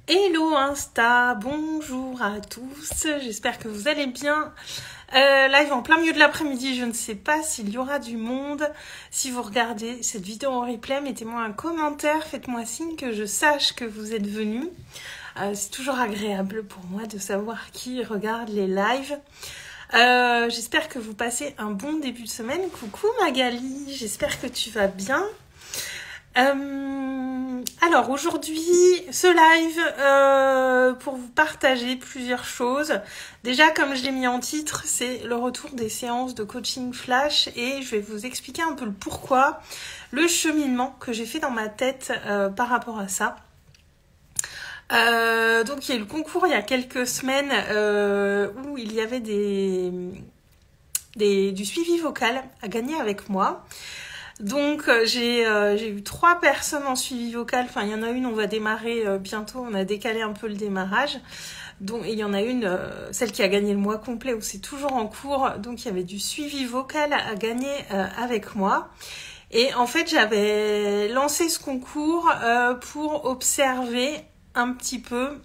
Hello Insta, bonjour à tous, j'espère que vous allez bien. Live en plein milieu de l'après-midi, je ne sais pas s'il y aura du monde. Si vous regardez cette vidéo en replay, mettez-moi un commentaire, faites-moi signe que je sache que vous êtes venus. C'est toujours agréable pour moi de savoir qui regarde les lives. J'espère que vous passez un bon début de semaine. Coucou Magali, j'espère que tu vas bien. Alors aujourd'hui, ce live pour vous partager plusieurs choses. Déjà, comme je l'ai mis en titre, c'est le retour des séances de coaching flash et je vais vous expliquer un peu le pourquoi, le cheminement que j'ai fait dans ma tête par rapport à ça. Donc il y a eu le concours il y a quelques semaines où il y avait du suivi vocal à gagner avec moi. Donc j'ai eu 3 personnes en suivi vocal, enfin il y en a une, on va démarrer bientôt, on a décalé un peu le démarrage. Donc il y en a une, celle qui a gagné le mois complet où c'est toujours en cours, donc il y avait du suivi vocal à gagner avec moi. Et en fait j'avais lancé ce concours pour observer un petit peu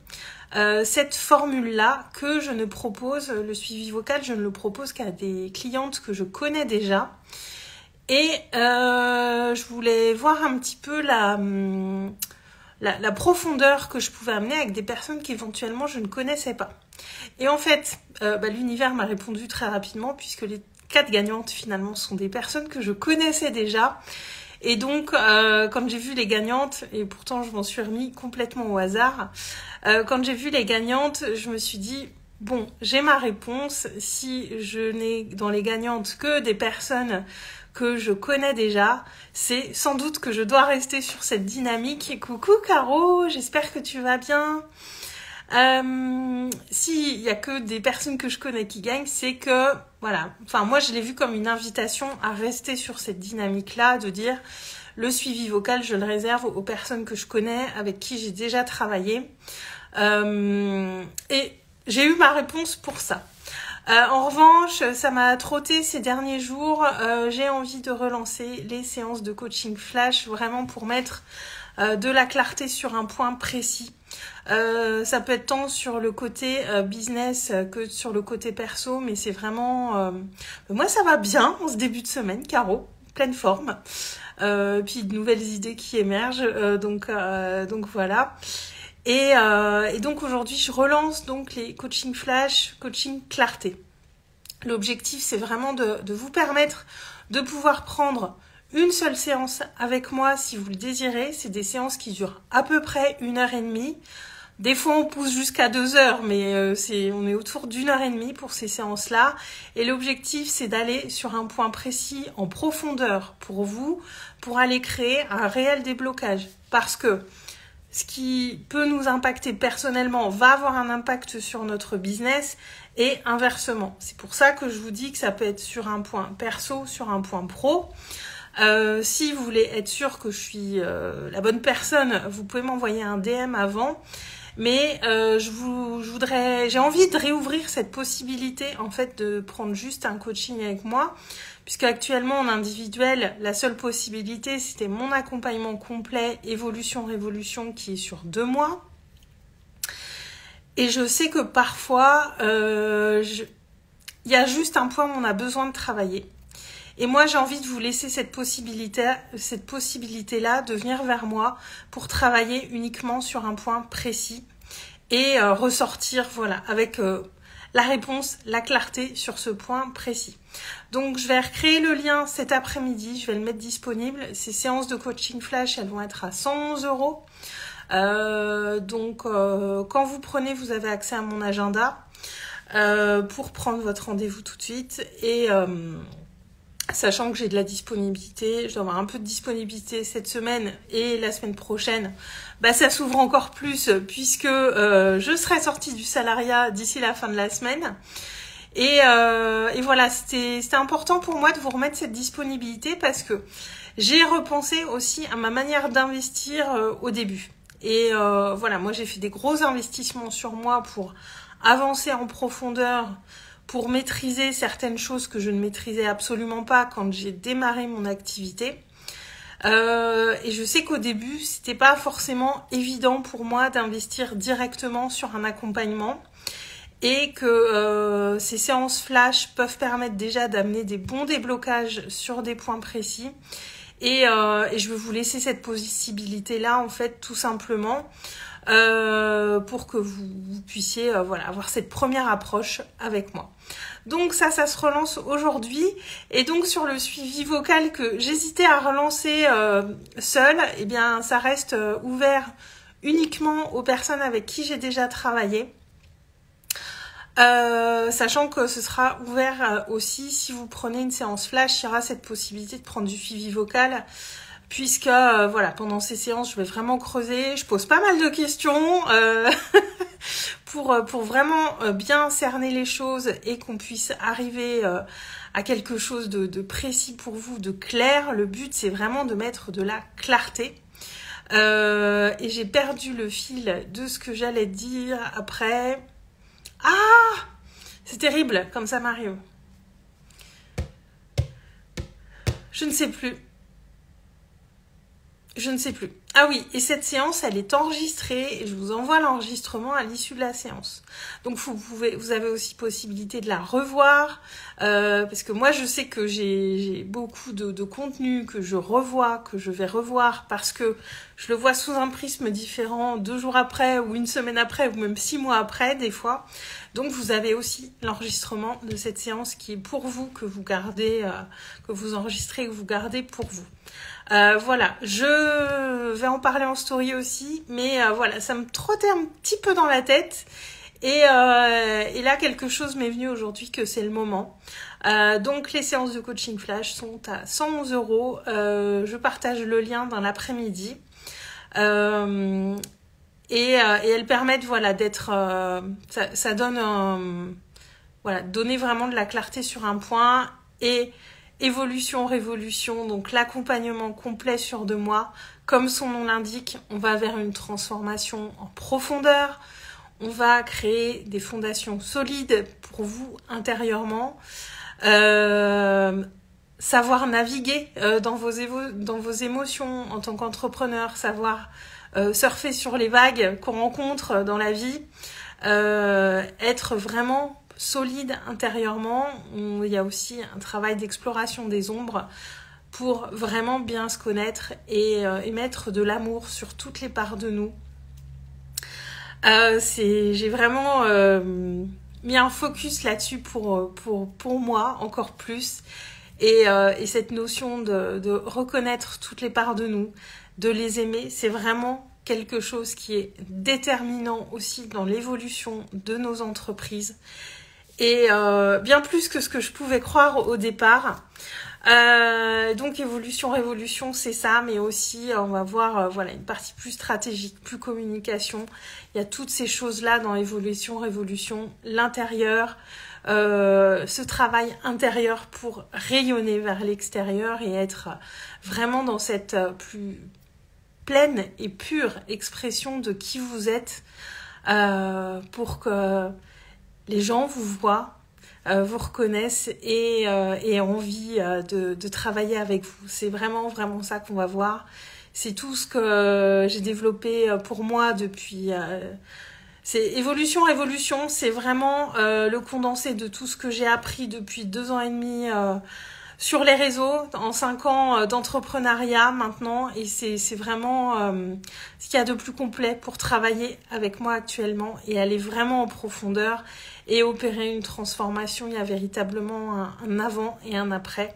cette formule-là que je ne propose, le suivi vocal, je ne le propose qu'à des clientes que je connais déjà. Et je voulais voir un petit peu la profondeur que je pouvais amener avec des personnes qu'éventuellement je ne connaissais pas. Et en fait, l'univers m'a répondu très rapidement puisque les 4 gagnantes finalement sont des personnes que je connaissais déjà. Et donc, quand j'ai vu les gagnantes, et pourtant je m'en suis remis complètement au hasard, quand j'ai vu les gagnantes, je me suis dit, bon, j'ai ma réponse. Si je n'ai dans les gagnantes que des personnes que je connais déjà, c'est sans doute que je dois rester sur cette dynamique. Et coucou Caro, j'espère que tu vas bien. S'il y a que des personnes que je connais qui gagnent, c'est que, voilà, enfin moi je l'ai vu comme une invitation à rester sur cette dynamique-là, de dire le suivi vocal, je le réserve aux personnes que je connais, avec qui j'ai déjà travaillé. Et j'ai eu ma réponse pour ça. En revanche, ça m'a trotté ces derniers jours. J'ai envie de relancer les séances de coaching flash, vraiment pour mettre de la clarté sur un point précis. Ça peut être tant sur le côté business que sur le côté perso, mais c'est vraiment... Moi, ça va bien en ce début de semaine, Caro, pleine forme. Puis de nouvelles idées qui émergent, donc voilà. Et donc aujourd'hui, je relance donc les coaching flash, coaching clarté. L'objectif, c'est vraiment de vous permettre de pouvoir prendre une seule séance avec moi si vous le désirez. C'est des séances qui durent à peu près 1h30. Des fois, on pousse jusqu'à 2 heures, mais on est autour d'1h30 pour ces séances-là. Et l'objectif, c'est d'aller sur un point précis en profondeur pour vous, pour aller créer un réel déblocage. Parce que ce qui peut nous impacter personnellement va avoir un impact sur notre business et inversement. C'est pour ça que je vous dis que ça peut être sur un point perso, sur un point pro. Si vous voulez être sûr que je suis la bonne personne, vous pouvez m'envoyer un DM avant. Mais j'ai envie de réouvrir cette possibilité en fait de prendre juste un coaching avec moi, puisque actuellement en individuel, la seule possibilité c'était mon accompagnement complet évolution-révolution qui est sur 2 mois. Et je sais que parfois, il y a juste un point où on a besoin de travailler. Et moi, j'ai envie de vous laisser cette possibilité-là de venir vers moi pour travailler uniquement sur un point précis et ressortir, voilà, avec la réponse, la clarté sur ce point précis. Donc, je vais recréer le lien cet après-midi, je vais le mettre disponible. Ces séances de coaching flash, elles vont être à 111 €. Quand vous prenez, vous avez accès à mon agenda pour prendre votre rendez-vous tout de suite et... sachant que j'ai de la disponibilité, je dois avoir un peu de disponibilité cette semaine et la semaine prochaine, ça s'ouvre encore plus puisque je serai sortie du salariat d'ici la fin de la semaine. Et voilà, c'était important pour moi de vous remettre cette disponibilité parce que j'ai repensé aussi à ma manière d'investir au début. Et voilà, moi j'ai fait des gros investissements sur moi pour avancer en profondeur, pour maîtriser certaines choses que je ne maîtrisais absolument pas quand j'ai démarré mon activité. Et je sais qu'au début, c'était pas forcément évident pour moi d'investir directement sur un accompagnement. Et que ces séances flash peuvent permettre déjà d'amener des bons déblocages sur des points précis. Et je veux vous laisser cette possibilité-là, en fait, tout simplement, pour que vous puissiez voilà, avoir cette première approche avec moi. Donc ça se relance aujourd'hui. Et donc sur le suivi vocal que j'hésitais à relancer seule, eh bien ça reste ouvert uniquement aux personnes avec qui j'ai déjà travaillé. Sachant que ce sera ouvert aussi si vous prenez une séance flash, il y aura cette possibilité de prendre du suivi vocal, puisque voilà, pendant ces séances, je vais vraiment creuser, je pose pas mal de questions pour vraiment bien cerner les choses et qu'on puisse arriver à quelque chose de précis pour vous, de clair. Le but, c'est vraiment de mettre de la clarté. Et j'ai perdu le fil de ce que j'allais dire après. Ah, c'est terrible, comme ça m'arrive. Je ne sais plus. Ah oui, et cette séance, elle est enregistrée et je vous envoie l'enregistrement à l'issue de la séance. Donc vous avez aussi possibilité de la revoir parce que moi je sais que j'ai beaucoup de contenu que je revois, que je vais revoir parce que je le vois sous un prisme différent 2 jours après ou 1 semaine après ou même 6 mois après des fois. Donc vous avez aussi l'enregistrement de cette séance qui est pour vous, que vous gardez, que vous enregistrez, que vous gardez pour vous. Voilà, je vais en parler en story aussi, mais voilà, ça me trottait un petit peu dans la tête. Et là, quelque chose m'est venu aujourd'hui que c'est le moment. Donc, les séances de coaching flash sont à 111 €. Je partage le lien dans l'après-midi. Et elles permettent, voilà, d'être... ça donne... voilà, donner vraiment de la clarté sur un point et... Évolution, révolution, donc l'accompagnement complet sur 2 mois. Comme son nom l'indique, on va vers une transformation en profondeur. On va créer des fondations solides pour vous intérieurement. Savoir naviguer dans vos émotions en tant qu'entrepreneur. Savoir surfer sur les vagues qu'on rencontre dans la vie. Être vraiment... solide intérieurement. Il y a aussi un travail d'exploration des ombres pour vraiment bien se connaître et mettre de l'amour sur toutes les parts de nous. J'ai vraiment mis un focus là-dessus pour moi encore plus et cette notion de reconnaître toutes les parts de nous, de les aimer, c'est vraiment quelque chose qui est déterminant aussi dans l'évolution de nos entreprises. Et bien plus que ce que je pouvais croire au départ. Donc évolution, révolution, c'est ça, mais aussi on va voir voilà, une partie plus stratégique, plus communication. Il y a toutes ces choses-là dans évolution, révolution, l'intérieur, ce travail intérieur pour rayonner vers l'extérieur et être vraiment dans cette plus pleine et pure expression de qui vous êtes pour que les gens vous voient, vous reconnaissent et aient envie de travailler avec vous. C'est vraiment ça qu'on va voir. C'est tout ce que j'ai développé pour moi depuis... c'est évolution, révolution. C'est vraiment le condensé de tout ce que j'ai appris depuis 2 ans et demi sur les réseaux, en 5 ans d'entrepreneuriat maintenant. Et c'est vraiment ce qu'il y a de plus complet pour travailler avec moi actuellement et aller vraiment en profondeur et opérer une transformation. Il y a véritablement un avant et un après.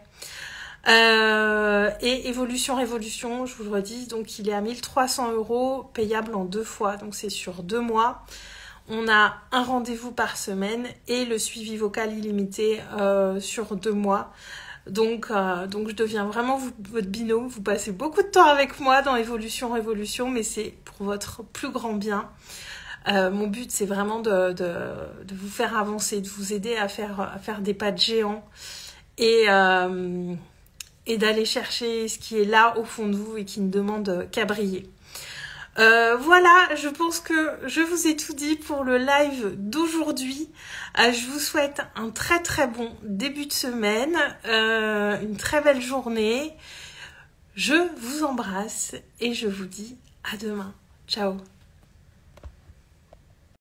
Et évolution, révolution, je vous le redis, donc il est à 1 300 €, payable en 2 fois, donc c'est sur 2 mois. On a un rendez-vous par semaine et le suivi vocal illimité sur 2 mois. Donc je deviens vraiment votre binôme. Vous passez beaucoup de temps avec moi dans évolution, révolution, mais c'est pour votre plus grand bien. Mon but, c'est vraiment de vous faire avancer, de vous aider à faire des pas de géant et d'aller chercher ce qui est là au fond de vous et qui ne demande qu'à briller. Voilà, je pense que je vous ai tout dit pour le live d'aujourd'hui. Je vous souhaite un très bon début de semaine, une très belle journée. Je vous embrasse et je vous dis à demain. Ciao.